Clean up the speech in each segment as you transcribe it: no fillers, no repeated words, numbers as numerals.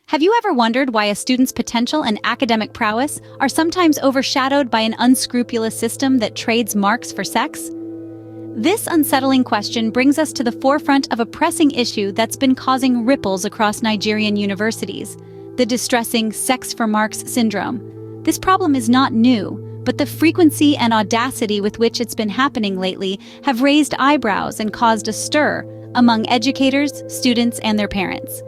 Have you ever wondered why a student's potential and academic prowess are sometimes overshadowed by an unscrupulous system that trades marks for sex? This unsettling question brings us to the forefront of a pressing issue that's been causing ripples across Nigerian universities: the distressing sex for marks syndrome. This problem is not new, but the frequency and audacity with which it's been happening lately have raised eyebrows and caused a stir among educators, students, and their parents.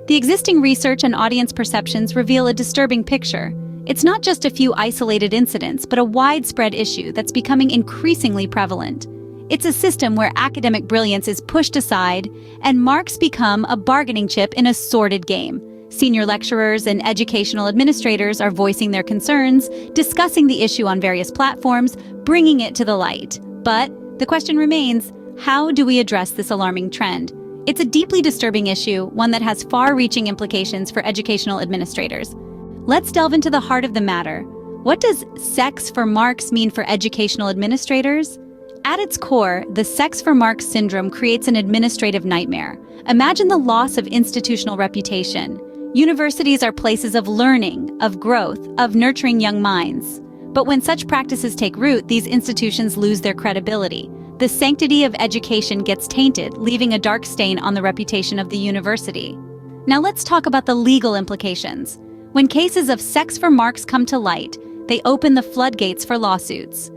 The existing research and audience perceptions reveal a disturbing picture. It's not just a few isolated incidents, but a widespread issue that's becoming increasingly prevalent. It's a system where academic brilliance is pushed aside and marks become a bargaining chip in a sordid game. Senior lecturers and educational administrators are voicing their concerns, discussing the issue on various platforms, bringing it to the light. But the question remains, how do we address this alarming trend? It's a deeply disturbing issue, one that has far-reaching implications for educational administrators. Let's delve into the heart of the matter. What does sex for marks mean for educational administrators? At its core, the sex for marks syndrome creates an administrative nightmare. Imagine the loss of institutional reputation. Universities are places of learning, of growth, of nurturing young minds. But when such practices take root, these institutions lose their credibility. The sanctity of education gets tainted, leaving a dark stain on the reputation of the university. Now let's talk about the legal implications. When cases of sex for marks come to light, they open the floodgates for lawsuits.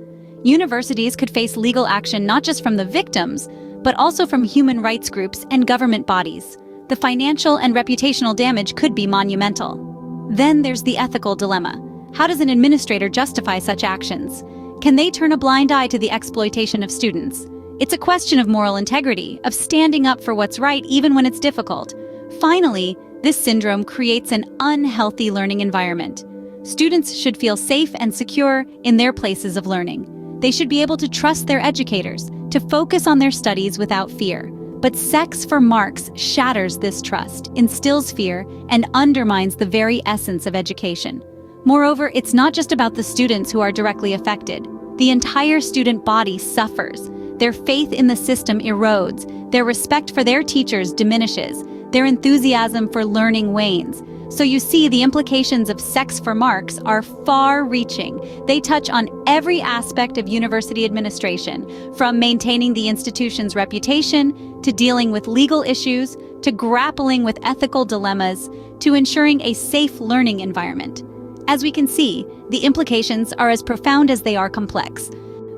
Universities could face legal action not just from the victims, but also from human rights groups and government bodies. The financial and reputational damage could be monumental. Then there's the ethical dilemma. How does an administrator justify such actions? Can they turn a blind eye to the exploitation of students? It's a question of moral integrity, of standing up for what's right even when it's difficult. Finally, this syndrome creates an unhealthy learning environment. Students should feel safe and secure in their places of learning. They should be able to trust their educators, to focus on their studies without fear. But sex for marks shatters this trust, instills fear, and undermines the very essence of education. Moreover, it's not just about the students who are directly affected. The entire student body suffers. Their faith in the system erodes. Their respect for their teachers diminishes. Their enthusiasm for learning wanes. So you see, the implications of sex for marks are far-reaching. They touch on every aspect of university administration, from maintaining the institution's reputation, to dealing with legal issues, to grappling with ethical dilemmas, to ensuring a safe learning environment. As we can see, the implications are as profound as they are complex.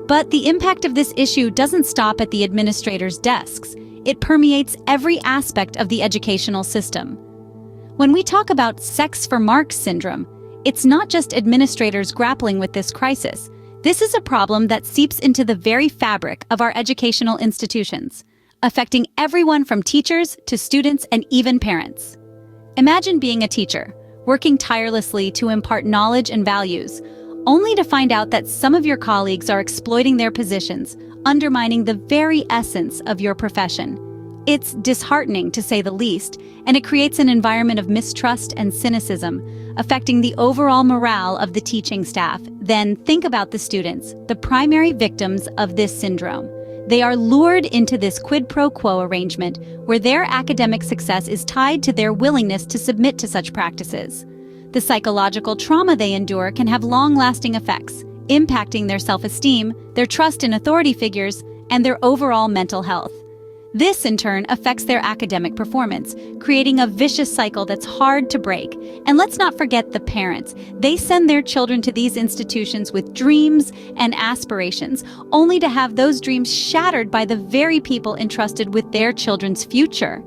But the impact of this issue doesn't stop at the administrators' desks. It permeates every aspect of the educational system. When we talk about sex for marks syndrome, it's not just administrators grappling with this crisis. This is a problem that seeps into the very fabric of our educational institutions, affecting everyone from teachers to students and even parents. Imagine being a teacher, working tirelessly to impart knowledge and values, only to find out that some of your colleagues are exploiting their positions, undermining the very essence of your profession. It's disheartening, to say the least, and it creates an environment of mistrust and cynicism, affecting the overall morale of the teaching staff. Then think about the students, the primary victims of this syndrome. They are lured into this quid pro quo arrangement where their academic success is tied to their willingness to submit to such practices. The psychological trauma they endure can have long-lasting effects, impacting their self-esteem, their trust in authority figures, and their overall mental health. This, in turn, affects their academic performance, creating a vicious cycle that's hard to break. And let's not forget the parents. They send their children to these institutions with dreams and aspirations, only to have those dreams shattered by the very people entrusted with their children's future.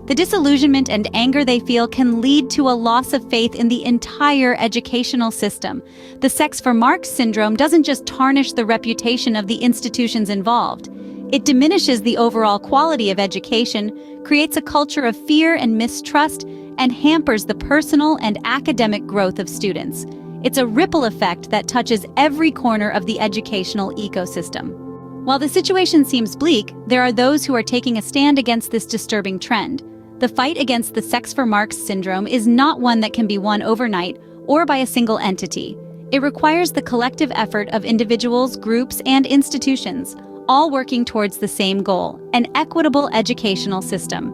The disillusionment and anger they feel can lead to a loss of faith in the entire educational system. The sex for marks syndrome doesn't just tarnish the reputation of the institutions involved. It diminishes the overall quality of education, creates a culture of fear and mistrust, and hampers the personal and academic growth of students. It's a ripple effect that touches every corner of the educational ecosystem. While the situation seems bleak, there are those who are taking a stand against this disturbing trend. The fight against the sex for marks syndrome is not one that can be won overnight or by a single entity. It requires the collective effort of individuals, groups, and institutions, all working towards the same goal: an equitable educational system.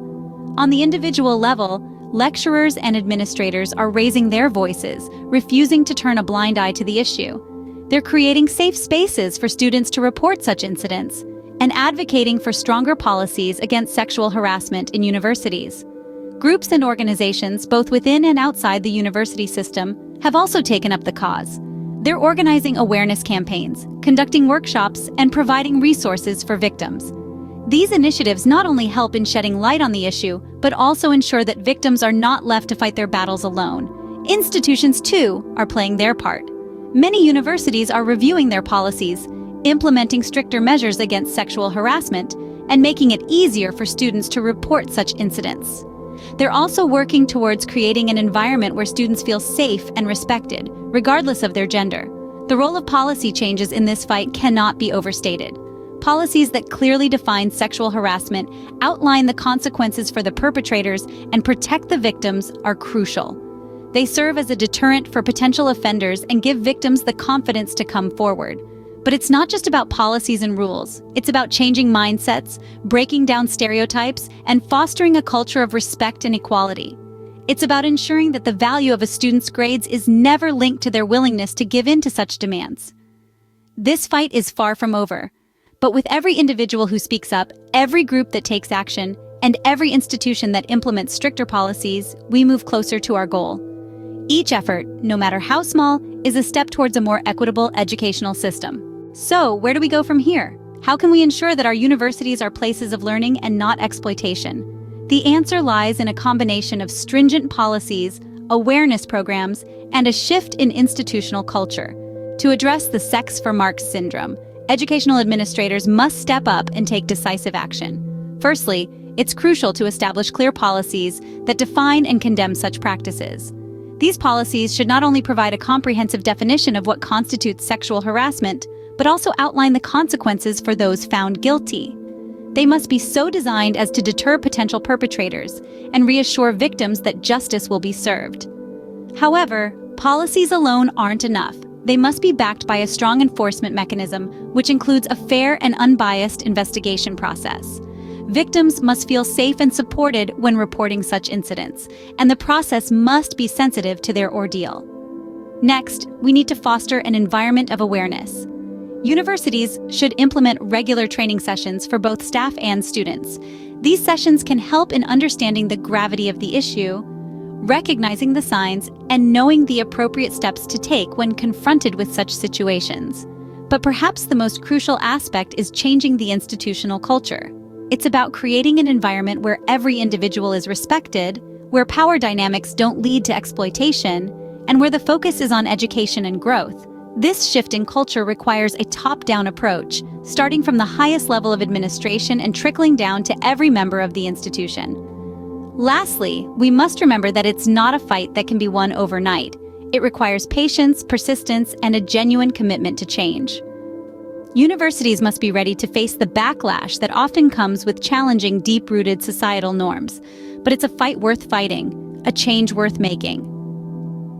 On the individual level, lecturers and administrators are raising their voices, refusing to turn a blind eye to the issue. They're creating safe spaces for students to report such incidents and advocating for stronger policies against sexual harassment in universities. Groups and organizations, both within and outside the university system, have also taken up the cause. They're organizing awareness campaigns, conducting workshops, and providing resources for victims. These initiatives not only help in shedding light on the issue, but also ensure that victims are not left to fight their battles alone. Institutions, too, are playing their part. Many universities are reviewing their policies, implementing stricter measures against sexual harassment, and making it easier for students to report such incidents. They're also working towards creating an environment where students feel safe and respected, regardless of their gender. The role of policy changes in this fight cannot be overstated. Policies that clearly define sexual harassment, outline the consequences for the perpetrators, and protect the victims are crucial. They serve as a deterrent for potential offenders and give victims the confidence to come forward. But it's not just about policies and rules. It's about changing mindsets, breaking down stereotypes, and fostering a culture of respect and equality. It's about ensuring that the value of a student's grades is never linked to their willingness to give in to such demands. This fight is far from over. But with every individual who speaks up, every group that takes action, and every institution that implements stricter policies, we move closer to our goal. Each effort, no matter how small, is a step towards a more equitable educational system. So, where do we go from here? How can we ensure that our universities are places of learning and not exploitation? The answer lies in a combination of stringent policies, awareness programs, and a shift in institutional culture. To address the sex for marks syndrome, educational administrators must step up and take decisive action. Firstly, it's crucial to establish clear policies that define and condemn such practices. These policies should not only provide a comprehensive definition of what constitutes sexual harassment, but also outline the consequences for those found guilty. They must be so designed as to deter potential perpetrators and reassure victims that justice will be served. However, policies alone aren't enough. They must be backed by a strong enforcement mechanism, which includes a fair and unbiased investigation process. Victims must feel safe and supported when reporting such incidents, and the process must be sensitive to their ordeal. Next, we need to foster an environment of awareness. Universities should implement regular training sessions for both staff and students. These sessions can help in understanding the gravity of the issue, recognizing the signs, and knowing the appropriate steps to take when confronted with such situations. But perhaps the most crucial aspect is changing the institutional culture. It's about creating an environment where every individual is respected, where power dynamics don't lead to exploitation, and where the focus is on education and growth. This shift in culture requires a top-down approach, starting from the highest level of administration and trickling down to every member of the institution. Lastly, we must remember that it's not a fight that can be won overnight. It requires patience, persistence, and a genuine commitment to change. Universities must be ready to face the backlash that often comes with challenging deep-rooted societal norms. But it's a fight worth fighting, a change worth making.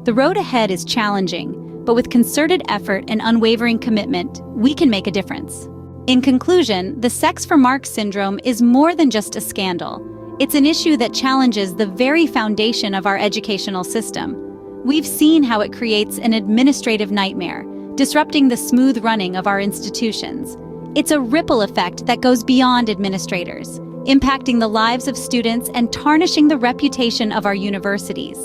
The road ahead is challenging, but with concerted effort and unwavering commitment, we can make a difference. In conclusion, the sex for marks syndrome is more than just a scandal. It's an issue that challenges the very foundation of our educational system. We've seen how it creates an administrative nightmare, disrupting the smooth running of our institutions. It's a ripple effect that goes beyond administrators, impacting the lives of students and tarnishing the reputation of our universities.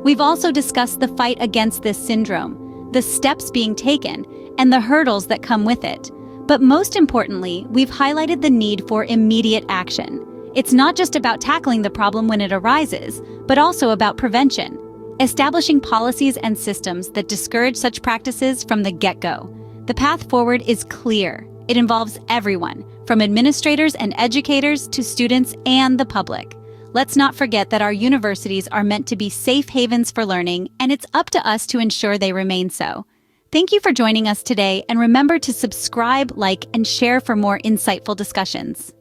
We've also discussed the fight against this syndrome, the steps being taken, and the hurdles that come with it. But most importantly, we've highlighted the need for immediate action. It's not just about tackling the problem when it arises, but also about prevention, establishing policies and systems that discourage such practices from the get-go. The path forward is clear. It involves everyone, from administrators and educators to students and the public. Let's not forget that our universities are meant to be safe havens for learning, and it's up to us to ensure they remain so. Thank you for joining us today, and remember to subscribe, like, and share for more insightful discussions.